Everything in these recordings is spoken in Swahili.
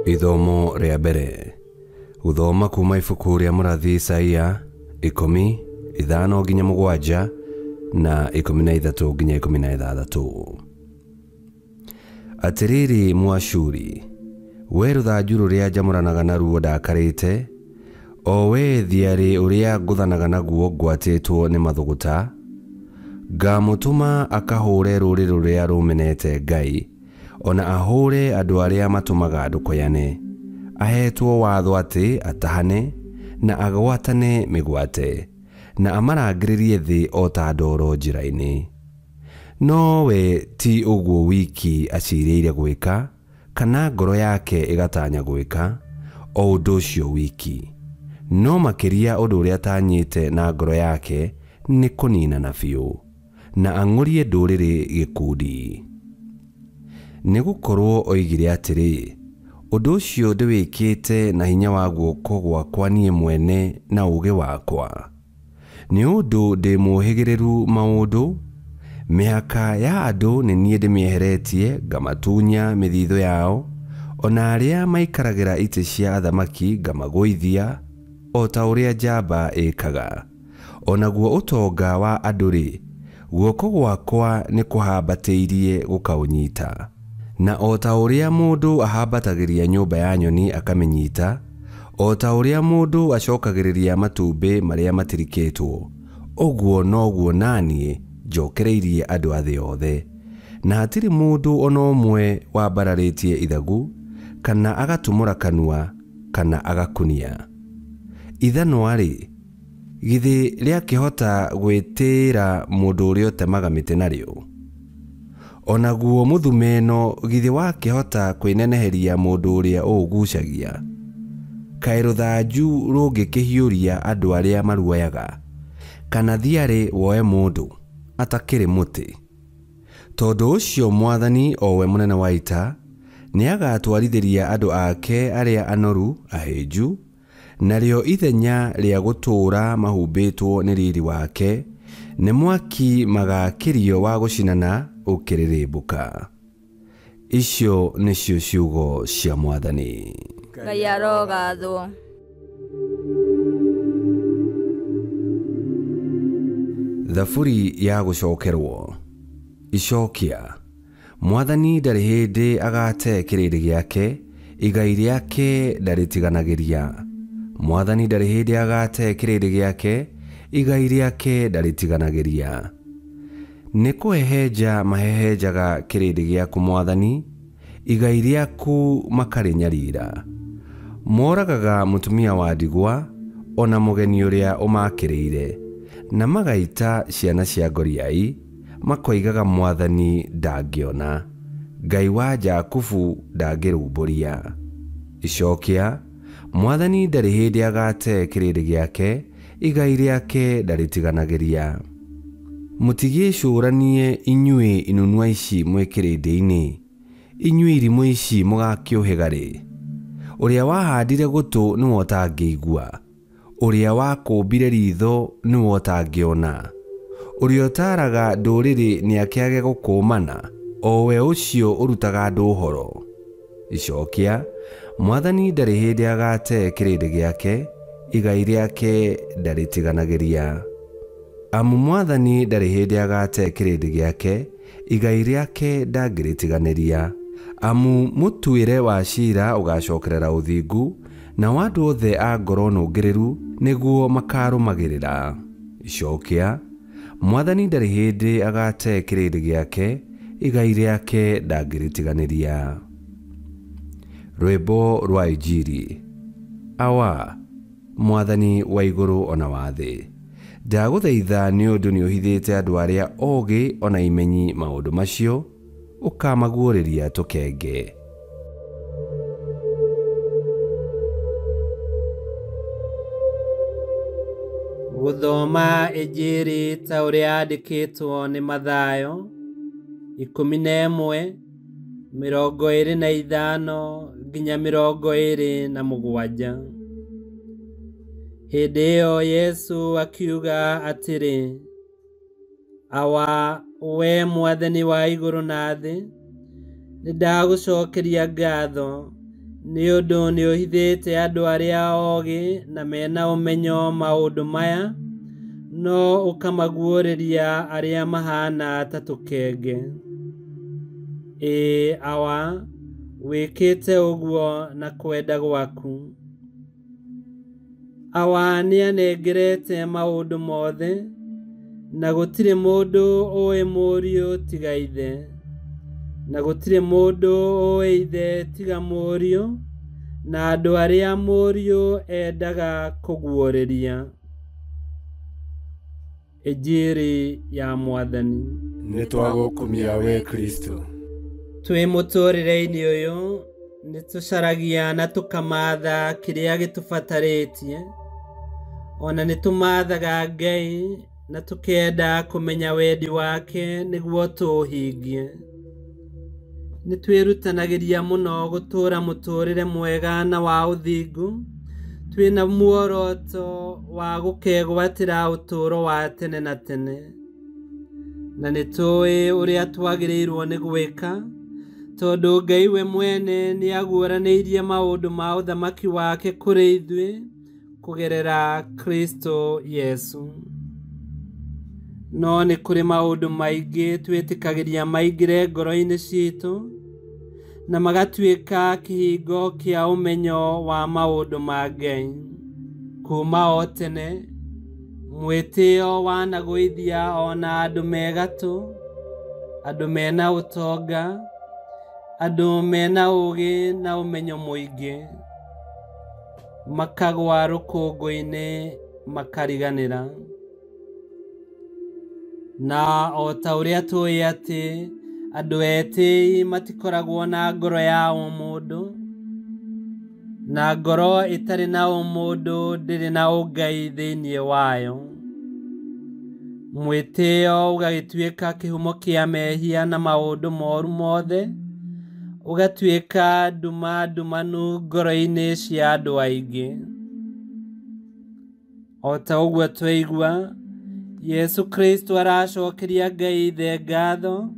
Ithomo rĩa mbere. Guthoma kuma ibuku rĩa mũrathi Isaia 10:5-7 na 13-16. Atiriri Mwashuri, we rũthanju rũrĩa njamũranaga naruo ndakarĩte, o we thiarĩ ũrĩa ngũthanaga naguo ngwatĩtwo nĩ mathũgũta, ngamũtũma akahũre rũrĩrĩ rũrĩa rũmenete Ngai, ona ahũre andũ arĩa matũmaga ndũkoyane, ahetwo watho atĩ atahane na agwatane mĩgwate, na amarangĩrĩrie thĩ o ta ndoro njĩra-inĩ. No we ti ũguo wiki acirĩire gwĩka, kana ngoro yake ĩgatanya gwĩka o ũndũ ũcio wiki, no makĩria ũndũ ũrĩa atanyĩte na ngoro yake nĩ kũninana biũ, na ang'ũrie ndũrĩrĩ gĩkundi. Nĩgũkorwo oigire atĩrĩ, ũndũ ũcio ndĩwĩkĩte na hinya wa guoko gwakwa niĩ mwene na ũũgĩ wakwa. Nĩ ũndũ ndĩ mũũhĩgĩrĩru maũndũ, mĩhaka ya andũ nĩ niĩ ndĩmĩeheretie ngamatunya mĩthithũ yao, ona arĩa maikaragĩra itĩ cia athamaki ngamagũithia o ta ũrĩa njamba ĩkaga. Onaguo ũtonga wa andũ-rĩ, guoko gwakwa nĩ kũhambatĩirie gũkaũnyita. Na o ta ũrĩa mũndũ ahambatagĩria nyũmba ya nyoni akamĩnyita, o ta ũrĩa mũndũ acokagĩrĩria matumbĩ marĩa matirikĩtwo, ũguo noguo naniĩ njokereirie andũ a thĩ yothe. Na hatirĩ mũndũ ona ũmwe wambararĩtie ithagu, kana agatumũra kanua, kana agakunia. Ithanwa-rĩ, githĩ rĩakĩhota gwĩtĩĩra mũndũ ũrĩa ũtemaga mĩtĩ narĩo? Onaguo mũthumeno githĩ wakĩhota kwĩneneheria mũndũ ũrĩa ũũgucagia? Kaĩ rũthanju rũngĩkĩhiũria andũ arĩa maruoyaga, kana thiarĩ woe mũndũ atakĩrĩ mũtĩ? Tondũ ũcio Mwathani, o we mũnene wa ita, nĩagatwarithĩria andũ ake arĩa anoru ahĩnju, narĩo ithenya rĩa gũtũũra mahumbĩtwo nĩ riri wake nĩ mwaki magakĩrio wa gũcinana ũkĩrĩrĩmbũka. Icio nĩcio ciugo cia Mwathani. Ngai arogathwo. Thaburi ya gũcokerwo. Icokia. Mwathani ndarĩ hĩndĩ agate kĩrĩndĩ gĩake, igai rĩake ndarĩtiganagĩria. Mwathani ndarĩ hĩndĩ agate kĩrĩndĩ gĩake, igai rĩake ndarĩtiganagĩria. Nĩ kũhehenja mahehenjaga kĩrĩndĩ gĩaku Mwathani, igai rĩaku makarĩnyarira. Moragaga mũtumia wa ndigwa, ona mũgeni ũrĩa ũmakĩrĩire, na magaita ciana cia ngoriai, makoigaga Mwathani ndangĩona, Ngai wa Jakubu ndangĩrũmbũria. Icokia. Mwathani ndarĩ hĩndĩ agate kĩrĩndĩ gĩake, igai rĩake ndarĩtiganagĩria. Mũtigĩcũranie inyuĩ inunua ici mwĩ kĩrĩndĩ-inĩ, inyuĩ irimũ ici mũgakĩũhĩga-rĩ. Ũrĩa wahandire gũtũ nĩwe ũtangĩigua, ũrĩa wakũmbire ritho nĩwe ũtangĩona, ũrĩa ũtaaraga ndũrĩrĩ nĩakĩage gũkũũmana, o we ũcio ũrutaga andũ ũhoro. Icokia. Mwathani ndarĩ hĩndĩ agate kĩrĩndĩ gĩake, igai rĩake ndarĩtiganagĩria. Amu Mwathani ndarĩ hĩndĩ agate kĩrĩndĩ gĩake, igai rĩake ndangĩrĩtiganĩria. Amu mũtuĩre wa ciira ũgacokerera ũthingu, na andũ othe a ngoro nũngĩrĩru nĩguo makarũmagĩrĩra. Icokia. Mwathani ndarĩ hĩndĩ agate kĩrĩndĩ gĩake, igai rĩake ndangĩrĩtiganĩria. Rwĩmbo rwa Injiri. Awa, Mwathani wa igũrũ ona wa thĩ, ndagũthaitha nĩ ũndũ nĩũhithĩte andũ arĩa oogĩ ona imenyi maũndũ macio, ũkamaguũrĩria tũkenge. Gũthoma Injiri ta ũrĩa yandĩkĩtwo nĩ Mathayo 11:25-27. Hĩndĩ ĩyo Yesu akiuga atĩrĩ, awa we Mwathani wa igũrũ na thĩ, nĩndagũcokeria ngatho nĩ ũndũ nĩ ũhithĩte andũ arĩa ogĩ na mena ũmenyo maũndũ maya, no ũkamaguũrĩria arĩa mahana ta tũkenge. Awa, wĩkĩte ũguo na kwenda gwaku. Awa nĩanengerete maũndũ mothe, na gũtirĩ mũndũ ũĩ mũriũ tiga ithe, na gũtirĩ mũndũ ũĩ ithe tiga mũriũ, na andũ arĩa mũriũ endaga kũguũrĩria. Injili ya Mwathani. Nĩtwagũkumia we Kristo. Twĩ mũtũrĩre-inĩ ũyũ nĩtũcaragia na tũkamatha kĩrĩa gĩtũbatarĩtie, ona nĩtũmathaga Ngai na tũkenda kũmenya wendi wake nĩguo tũũhingie. Nĩtwĩrutanagĩria mũno gũtũũra mũtũrĩre mwega na wa ũthingu, twĩna muoroto wa gũkegwatĩra ũtũũro wa tene na tene, na nĩtũĩ ũrĩa twagĩrĩirwo nĩ gwĩka, tondũ Ngai we mwene nĩaguũranĩirie maũndũ ma ũthamaki wake kũrĩ ithuĩ kũgerera Kristo Yesu. No nĩ kũrĩ maũndũ maingĩ twĩtĩkagĩria maingĩre ngoro-inĩ citũ, na magatuĩka kĩhingo kĩa ũmenyo wa maũndũ ma Ngai. Kuma o tene, mwĩtĩo wanagũithia ona andũ megatũ, andũ mena ũtonga, andũ mena ũgĩ na ũmenyo mũingĩ, makagwa rũkũngũ-inĩ makariganĩra. Na o ta ũrĩa tũĩ atĩ andũ etĩĩ matikoragwo na ngoro ya ũmũndũ, na ngoro ĩtarĩ na ũmũndũ ndĩrĩ na ũngai thĩinĩ wayo. Mwĩtĩo ũgagĩtuĩka kĩhumo kĩa mehia na maũndũ moru mothe, ũgatuĩka nduma ndumanu ngoro-inĩ cia andũ aingĩ. O ta ũguo twaigua, Yesu Kristo aracokeria Ngai ithe ngatho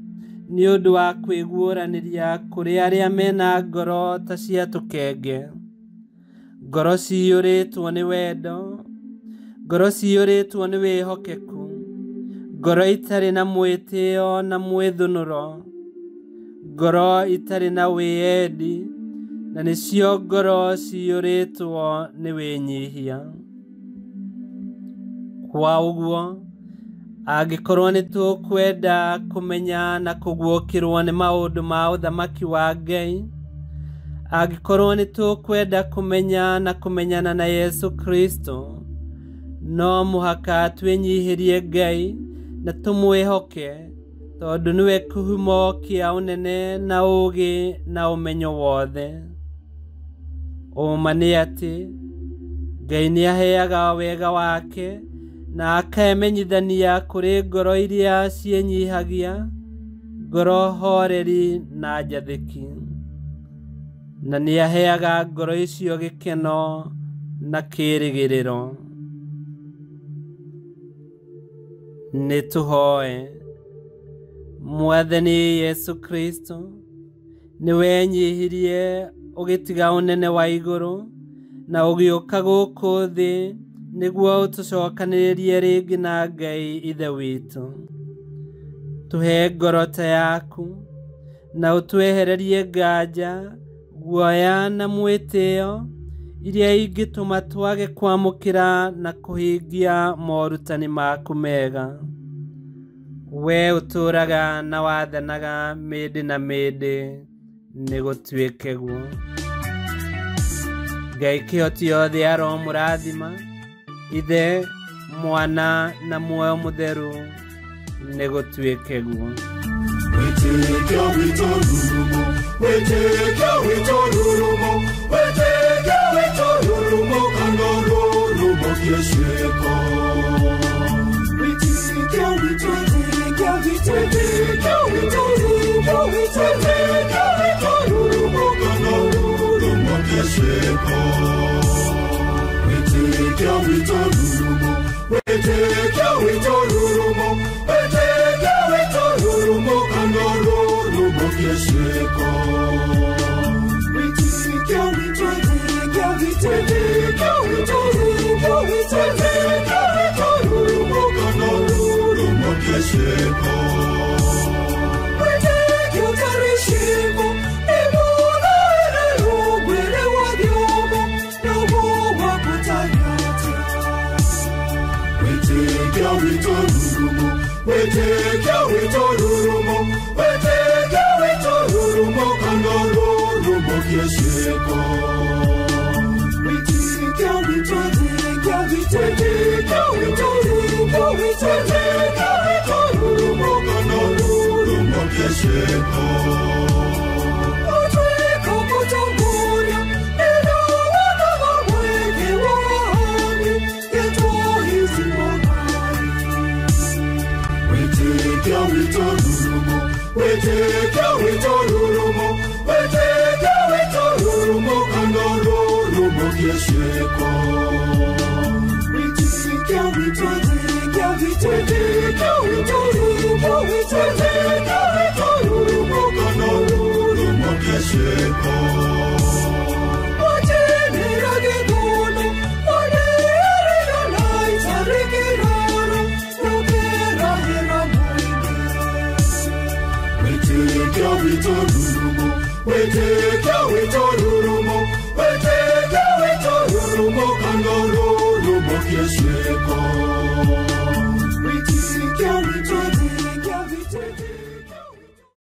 nĩ ũndũ wa kwĩguũranĩria kũrĩ arĩa mena ngoro ta cia tũkenge, ngoro ciyũrĩtwo nĩ wendo, ngoro ciyũrĩtwo nĩ wĩhokeku, ngoro itarĩ na mwĩtĩo na mwĩthũnũro, ngoro itarĩ na wĩendi, na nĩcio ngoro ciyũrĩtwo nĩ wĩnyihia. Kwa ũguo, angĩkorwo nĩtũkwenda kũmenya na kũguũkĩrwo nĩ maũndũ ma ũthamaki wa Ngai, angĩkorwo nĩtũkwenda kũmenya na kũmenyana na Yesu Kristo, no mũhaka twĩnyihĩrie Ngai na tũmwĩhoke, tondũ nĩwe kĩhumo kĩa ũnene na ũũgĩ na ũmenyo wothe. Ũma nĩ atĩ Ngai nĩaheaga wega wake na akaemenyithania kũrĩ ngoro iria cienyihagia, ngoro horeri na njathĩki, na nĩaheaga ngoro icio gĩkeno na kĩĩrĩgĩrĩro. Nĩtũhoe. Mwathani Yesu Kristo, nĩwenyihirie ũgĩtiga ũnene wa igũrũ na ũgĩũka gũkũ thĩ nĩguo ũtũcokanĩrĩrie rĩngĩ na Ngai ithe witũ. Tũhe ngoro ta yaku na ũtwehererie nganja, guoya na mwĩtĩo iria ingĩtũma twage kwamũkĩra na kũhingia morutani maku mega. We ũtũũraga na wathanaga mĩndĩ na mĩndĩ, nĩ gũtuĩke guo. Ngai kĩhoti yothe aromũrathima, Ithe, Mwana na Muoyo Mũtheru, nĩ gũtuĩke guo. Weteke wito rurumo, weteke wito rurumo, weteke wito rurumo, kangoro rumo kiesheko. Weteke wito rurumo, weteke wito rurumo, weteke wito rurumo, kangoro rumo kiesheko. Weteke wito rurumo, weteke wito rurumo, weteke wito rurumo, kangoro rumo kiesheko. Sheko.